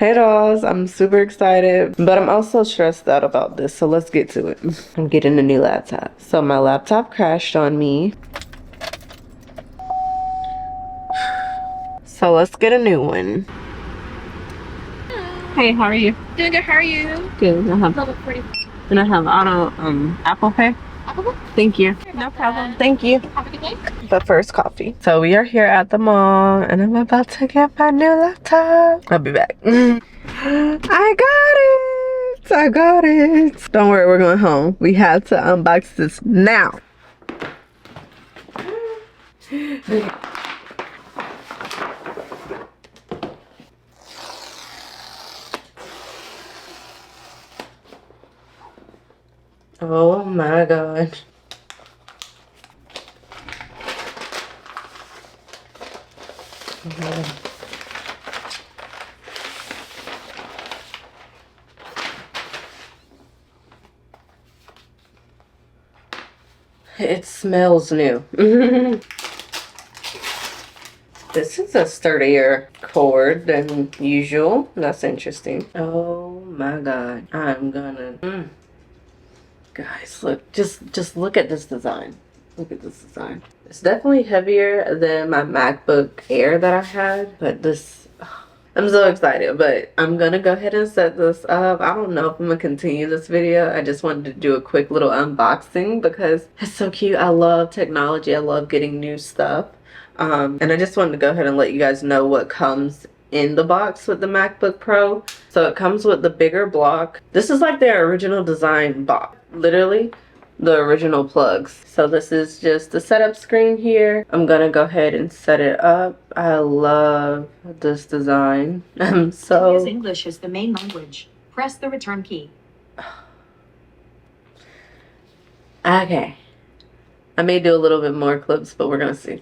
Hey dolls, I'm super excited, but I'm also stressed out about this, so let's get to it. I'm getting a new laptop. So my laptop crashed on me. So let's get a new one. Hey, how are you? Doing good, how are you? Good. Level 40. And I have Apple Pay. Apple Book? Thank you. No problem. Thank you. Have a good day. But first, coffee. So we are here at the mall, and I'm about to get my new laptop. I'll be back. I got it. Don't worry, we're going home. We have to unbox this now. Oh my god. It smells new. This is a sturdier cord than usual. That's interesting. Oh my god. I'm gonna... Guys, look. Just look at this design. Look at this design. It's definitely heavier than my MacBook Air that I had. But this... I'm so excited, but I'm gonna go ahead and set this up. I don't know if I'm gonna continue this video. I just wanted to do a quick little unboxing because it's so cute. I love technology. I love getting new stuff. And I just wanted to go ahead and let you guys know what comes in the box with the MacBook Pro. So it comes with the bigger block. This is like their original design box. Literally the original plugs. So this is just the setup screen here. I'm gonna go ahead and set it up. I love this design. I'm so... Use English as the main language. Press the return key. Okay. I may do a little bit more clips, but we're gonna see.